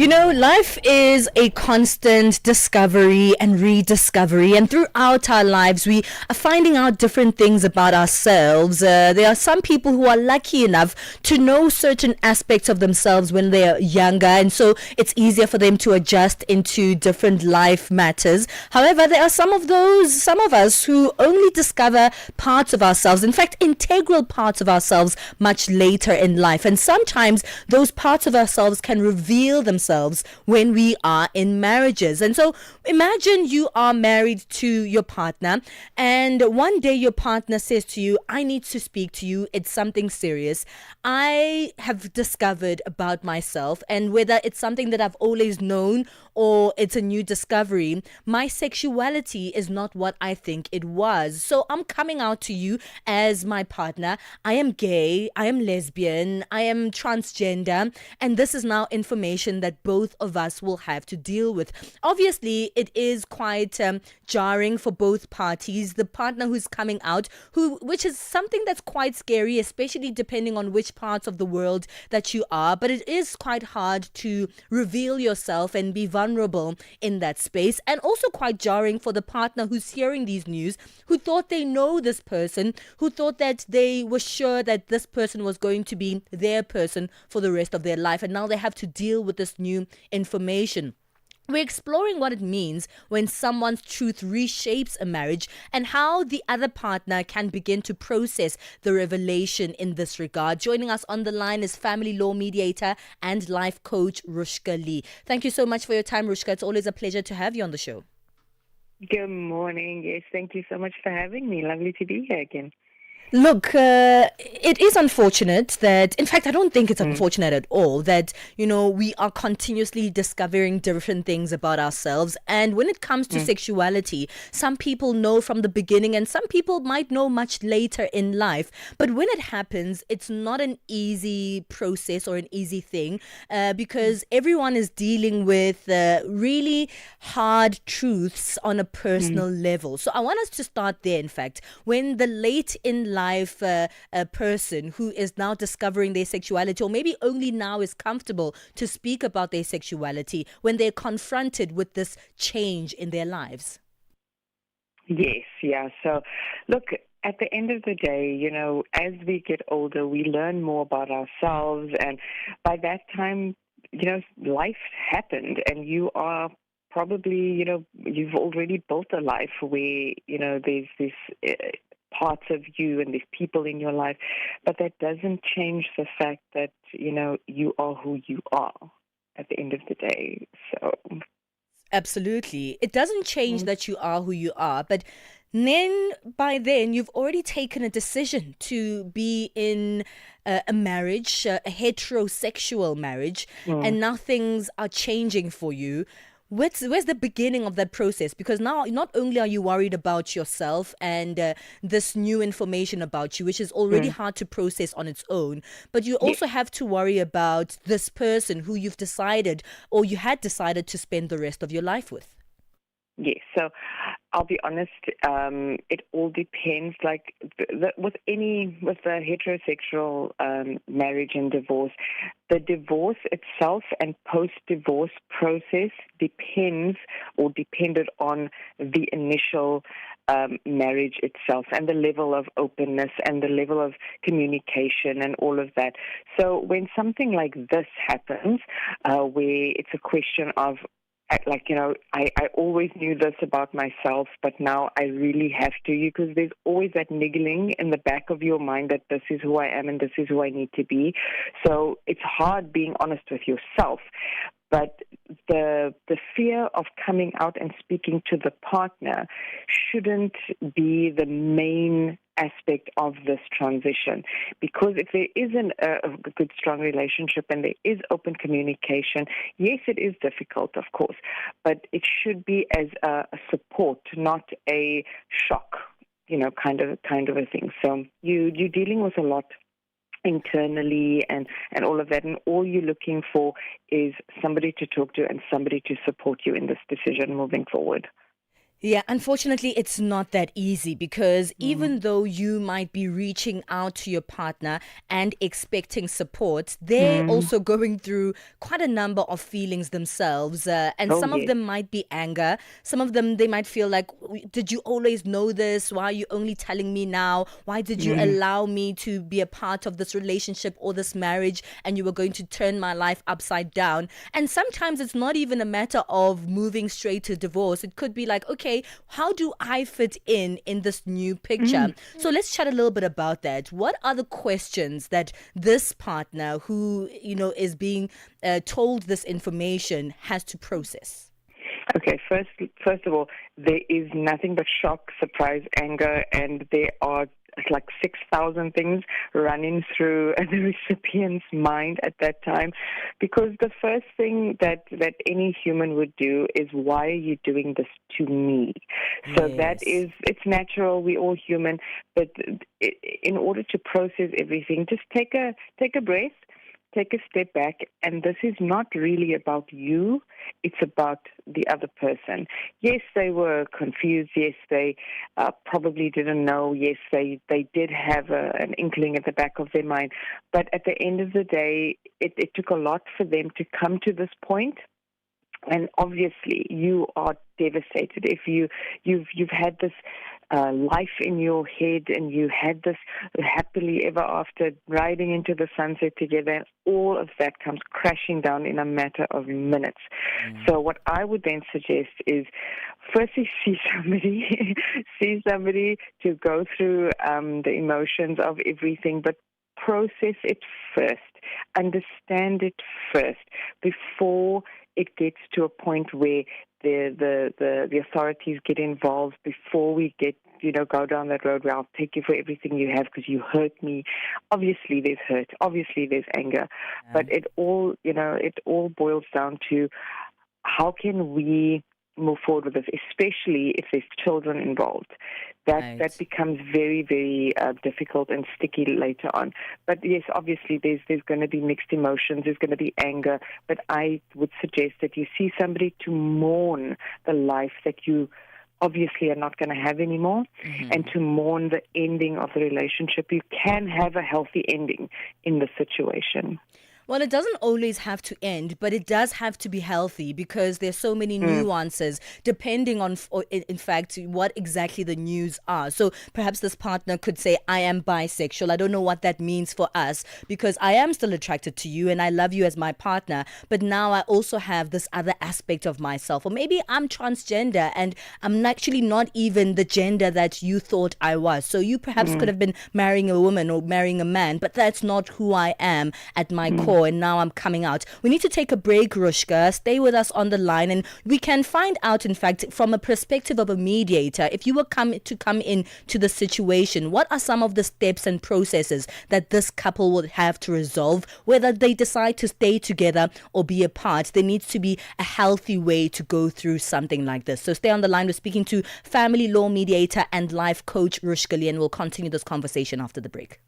You know, life is a constant discovery and rediscovery, and throughout our lives, we are finding out different things about ourselves. There are some people who are lucky enough to know certain aspects of themselves when they're younger, and so it's easier for them to adjust into different life matters. However, there are some of us who only discover parts of ourselves, in fact, integral parts of ourselves, much later in life, and sometimes those parts of ourselves can reveal themselves when we are in marriages. And so imagine you are married to your partner, and one day your partner says to you, I need to speak to you. It's something serious. I have discovered about myself, and whether it's something that I've always known or it's a new discovery, my sexuality is not what I think it was. So I'm coming out to you as my partner. I am gay, I am lesbian, I am transgender, and this is now information that both of us will have to deal with. Obviously, it is quite jarring for both parties. The partner who's coming out, which is something that's quite scary, especially depending on which parts of the world that you are. But it is quite hard to reveal yourself and be vulnerable in that space, and also quite jarring for the partner who's hearing these news, who thought they know this person, who thought that they were sure that this person was going to be their person for the rest of their life, and now they have to deal with this new information. We're exploring what it means when someone's truth reshapes a marriage, and how the other partner can begin to process the revelation in this regard. Joining us on the line is family law mediator and life coach Rushka Lee. Thank you so much for your time, Rushka. It's always a pleasure to have you on the show. Good morning. Yes, thank you so much for having me. Lovely to be here again. Look, it is unfortunate that, in fact, I don't think it's unfortunate at all that, we are continuously discovering different things about ourselves. And when it comes to sexuality, some people know from the beginning and some people might know much later in life. But when it happens, it's not an easy process or an easy thing, because everyone is dealing with really hard truths on a personal level. So I want us to start there, in fact, when the late in life a person who is now discovering their sexuality, or maybe only now is comfortable to speak about their sexuality, when they're confronted with this change in their lives? Yes, yeah. So, look, at the end of the day, as we get older, we learn more about ourselves. And by that time, life happened, and you are probably, you've already built a life where, there's this parts of you and there's people in your life, but that doesn't change the fact that, you are who you are at the end of the day. So Absolutely. It doesn't change that you are who you are, but then by then you've already taken a decision to be in a marriage, a heterosexual marriage, and now things are changing for you. Where's the beginning of that process? Because now not only are you worried about yourself and this new information about you, which is already hard to process on its own, but you yes. also have to worry about this person who you've decided, or you had decided, to spend the rest of your life with. Yes, so I'll be honest, it all depends. Like with the heterosexual marriage and divorce, the divorce itself and post-divorce process depended on the initial marriage itself and the level of openness and the level of communication and all of that. So when something like this happens, where it's a question of, I always knew this about myself, but now I really have to, because there's always that niggling in the back of your mind that this is who I am and this is who I need to be. So it's hard being honest with yourself. But the fear of coming out and speaking to the partner shouldn't be the main aspect of this transition, because if there isn't a good, strong relationship and there is open communication, yes, it is difficult, of course, but it should be as a support, not a shock, kind of a thing. So you're dealing with a lot internally and all of that, and all you're looking for is somebody to talk to and somebody to support you in this decision moving forward. Yeah, unfortunately, it's not that easy because even though you might be reaching out to your partner and expecting support, they're Mm. also going through quite a number of feelings themselves. And Oh, some of yes. them might be anger. Some of them, they might feel like, did you always know this? Why are you only telling me now? Why did you Mm. allow me to be a part of this relationship or this marriage and you were going to turn my life upside down? And sometimes it's not even a matter of moving straight to divorce. It could be like, okay, how do I fit in this new picture? Mm. So let's chat a little bit about that. What are the questions that this partner who, is being told this information has to process? Okay, first of all, there is nothing but shock, surprise, anger, and there are like 6,000 things running through the recipient's mind at that time, because the first thing that any human would do is, why are you doing this to me? So that Yes. is, it's natural, we're all human, but in order to process everything, just take a breath, take a step back, and this is not really about you, it's about the other person. Yes, they were confused. Yes, they probably didn't know. Yes, they did have an inkling at the back of their mind. But at the end of the day, it took a lot for them to come to this point. And obviously, you are devastated if you've had this life in your head, and you had this happily ever after, riding into the sunset together, and all of that comes crashing down in a matter of minutes. So what I would then suggest is, firstly, see somebody, see somebody to go through the emotions of everything, but process it first, understand it first, before it gets to a point where the authorities get involved, before we get, go down that road where I'll take you for everything you have because you hurt me. Obviously there's hurt, obviously there's anger, but it all boils down to, how can we move forward with this, especially if there's children involved. That becomes very, very difficult and sticky later on. But yes, obviously there's going to be mixed emotions, there's going to be anger, but I would suggest that you see somebody to mourn the life that you obviously are not going to have anymore, and to mourn the ending of the relationship. You can have a healthy ending in the situation. Well, it doesn't always have to end, but it does have to be healthy, because there's so many nuances depending on, in fact, what exactly the news are. So perhaps this partner could say, I am bisexual. I don't know what that means for us, because I am still attracted to you and I love you as my partner, but now I also have this other aspect of myself. Or maybe I'm transgender and I'm actually not even the gender that you thought I was. So you perhaps could have been marrying a woman or marrying a man, but that's not who I am at my core. And now I'm coming out. We need to take a break, Rushka. Stay with us on the line, and we can find out, in fact, from a perspective of a mediator, if you were come in to the situation, what are some of the steps and processes that this couple would have to resolve, whether they decide to stay together or be apart. There needs to be a healthy way to go through something like this. So stay on the line. We're speaking to family law mediator and life coach Rushka Lee, and we'll continue this conversation after the break.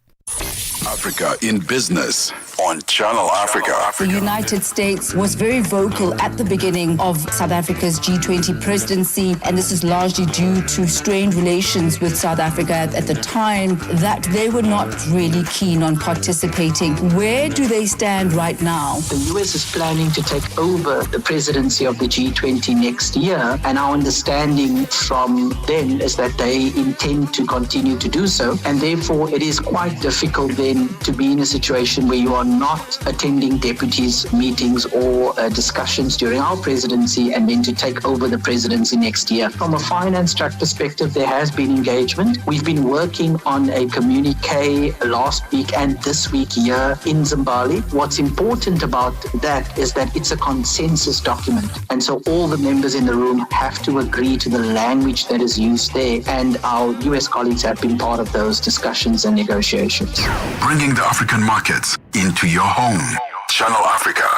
Africa in Business on Channel Africa. The United States was very vocal at the beginning of South Africa's G20 presidency, and this is largely due to strained relations with South Africa at the time, that they were not really keen on participating. Where do they stand right now? The US is planning to take over the presidency of the G20 next year, and our understanding from them is that they intend to continue to do so, and therefore it is quite difficult then to be in a situation where you are not attending deputies' meetings or discussions during our presidency, and then to take over the presidency next year. From a finance track perspective, there has been engagement. We've been working on a communique last week and this week here in Zimbabwe. What's important about that is that it's a consensus document, and so all the members in the room have to agree to the language that is used there, and our US colleagues have been part of those discussions and negotiations. Bringing the African markets into your home. Channel Africa,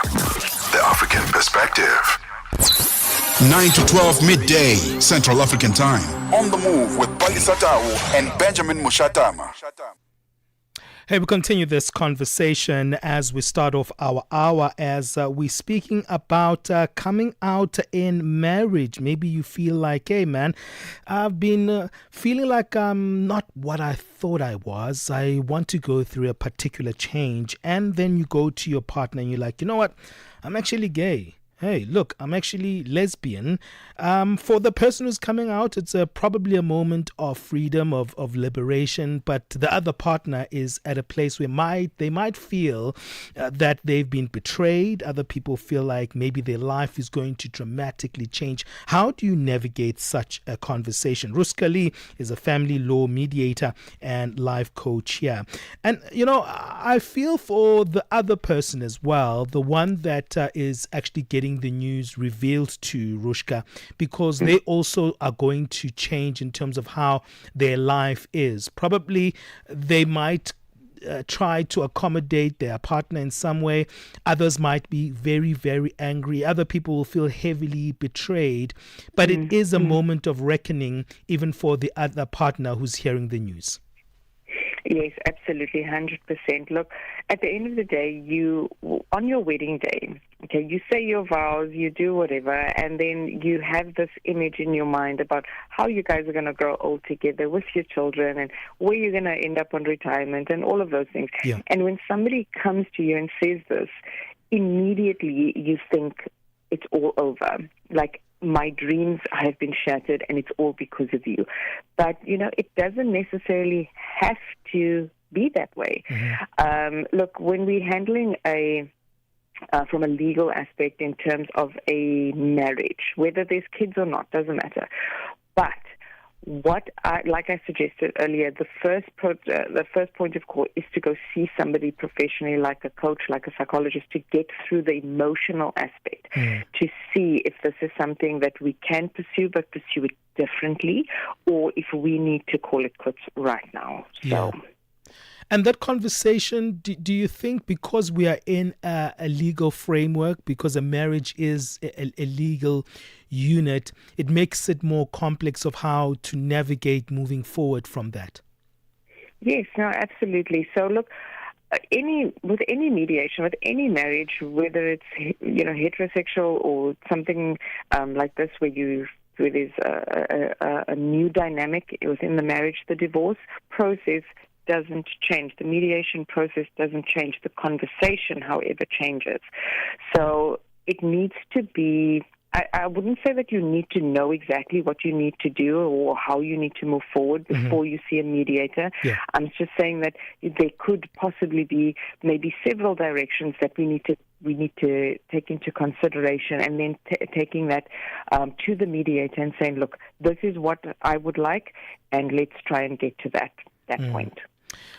the African perspective. 9 to 12 midday, Central African Time. On the move with Pali Satau and Benjamin Mushatama. Hey, we continue this conversation as we start off our hour as we're speaking about coming out in marriage. Maybe you feel like, hey, man, I've been feeling like I'm not what I thought I was. I want to go through a particular change. And then you go to your partner and you're like, you know what? I'm actually gay. Hey, look, I'm actually lesbian. For the person who's coming out, it's probably a moment of freedom, of liberation, but the other partner is at a place where they might feel that they've been betrayed. Other people feel like maybe their life is going to dramatically change. How do you navigate such a conversation? Rushka Lee is a family law mediator and life coach here. And, you know, I feel for the other person as well, the one that is actually getting the news revealed to Rushka, because they also are going to change in terms of how their life is. Probably they might try to accommodate their partner in some way. Others might be very, very angry. Other people will feel heavily betrayed. But it is a moment of reckoning even for the other partner who's hearing the news. Yes, absolutely, 100%. Look, at the end of the day, on your wedding day, okay, you say your vows, you do whatever, and then you have this image in your mind about how you guys are going to grow old together with your children and where you're going to end up on retirement and all of those things. Yeah. And when somebody comes to you and says this, immediately you think it's all over. Like, my dreams have been shattered and it's all because of you. But, you know, it doesn't necessarily have to be that way. Look, when we're handling from a legal aspect in terms of a marriage, whether there's kids or not, doesn't matter. But like I suggested earlier, the first point of call is to go see somebody professionally, like a coach, like a psychologist, to get through the emotional aspect, to see if this is something that we can pursue, but pursue it differently, or if we need to call it quits right now. So. Yeah. And that conversation, do you think, because we are in a legal framework, because a marriage is a legal unit, it makes it more complex of how to navigate moving forward from that? Yes, no, absolutely. So look, with any mediation, with any marriage, whether it's heterosexual or something like this, where there's a new dynamic within the marriage, the divorce process doesn't change. The mediation process doesn't change. The conversation, however, changes. So it needs to be, I wouldn't say that you need to know exactly what you need to do or how you need to move forward before you see a mediator. Yeah. I'm just saying that there could possibly be maybe several directions that we need to take into consideration, and then taking that to the mediator and saying, look, this is what I would like, and let's try and get to that point.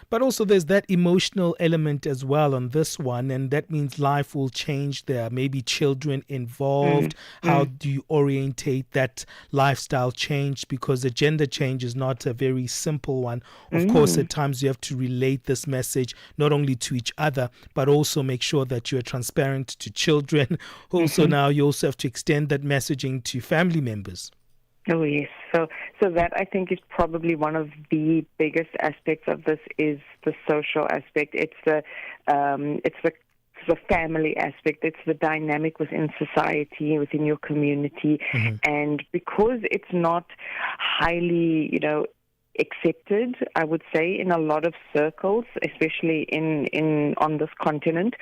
But also there's that emotional element as well on this one, and that means life will change. There may be children involved. How do you orientate that lifestyle change? Because the gender change is not a very simple one. Of course, at times you have to relate this message not only to each other, but also make sure that you're transparent to children. Also now you also have to extend that messaging to family members. Oh, yes. So that, I think, is probably one of the biggest aspects of this, is the social aspect. It's the family aspect. It's the dynamic within society, within your community. And because it's not highly, accepted, I would say, in a lot of circles, especially on this continent,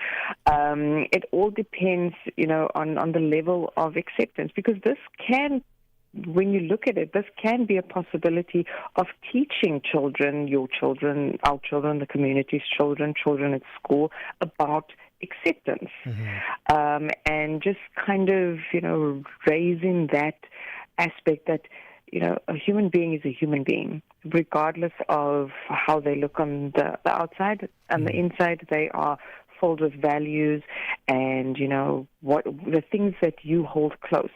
it all depends, on the level of acceptance, because this can, when you look at it, this can be a possibility of teaching children, your children, our children, the community's children at school, about acceptance. And just kind of, raising that aspect that, a human being is a human being, regardless of how they look on the outside. On the inside, they are filled with values and, what the things that you hold close.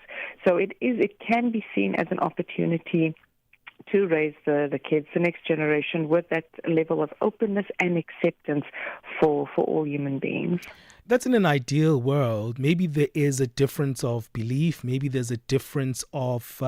So it can be seen as an opportunity to raise the kids, the next generation, with that level of openness and acceptance for all human beings. That's in an ideal world. Maybe there is a difference of belief. Maybe there's a difference of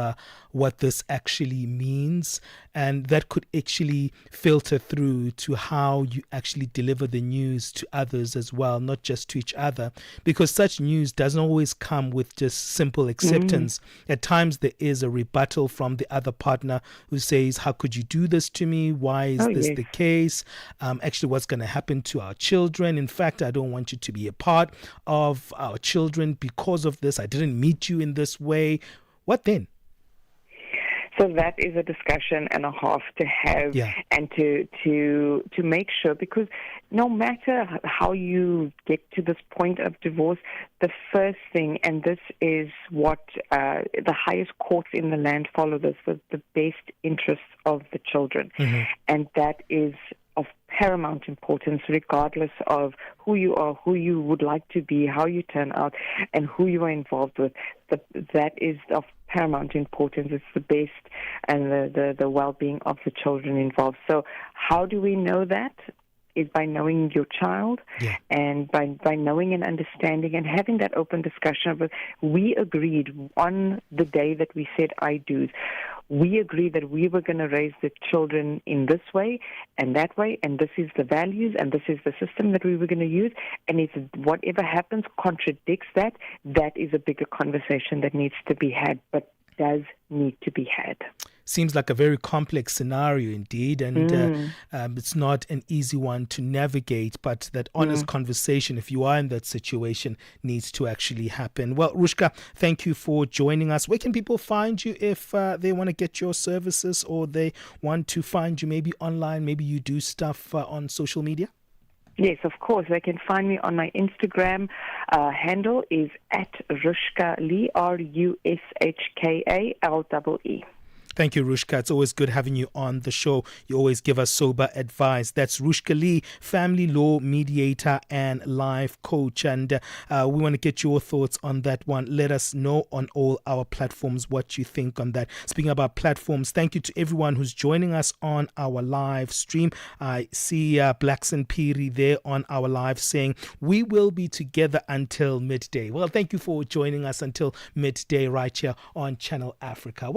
what this actually means. And that could actually filter through to how you actually deliver the news to others as well, not just to each other. Because such news doesn't always come with just simple acceptance. At times there is a rebuttal from the other partner who says, how could you do this to me? Why is this the case? Actually, what's going to happen to our children? In fact, I don't want you to be a part of our children because of this. I didn't meet you in this way. What then? So that is a discussion and a half to have and to make sure, because no matter how you get to this point of divorce, the first thing, and this is what the highest courts in the land follow this, the best interests of the children. And that is of paramount importance, regardless of who you are, who you would like to be, how you turn out, and who you are involved with. That is of paramount importance. It's the best and the well-being of the children involved. So how do we know that? Is by knowing your child and by knowing and understanding and having that open discussion of it. We agreed on the day that we said I do's. We agreed that we were going to raise the children in this way and that way, and this is the values and this is the system that we were going to use. And if whatever happens contradicts that, that is a bigger conversation that needs to be had, but does need to be had. Seems like a very complex scenario indeed, and it's not an easy one to navigate, but that honest conversation, if you are in that situation, needs to actually happen. Well, Rushka, thank you for joining us. Where can people find you if they want to get your services or they want to find you maybe online? Maybe you do stuff on social media? Yes, of course. They can find me on my Instagram handle is at Rushka Lee, RUSHKALEE. Thank you, Rushka. It's always good having you on the show. You always give us sober advice. That's Rushka Lee, family law mediator and life coach. And we want to get your thoughts on that one. Let us know on all our platforms what you think on that. Speaking about platforms, thank you to everyone who's joining us on our live stream. I see Blackson Piri there on our live saying, we will be together until midday. Well, thank you for joining us until midday right here on Channel Africa.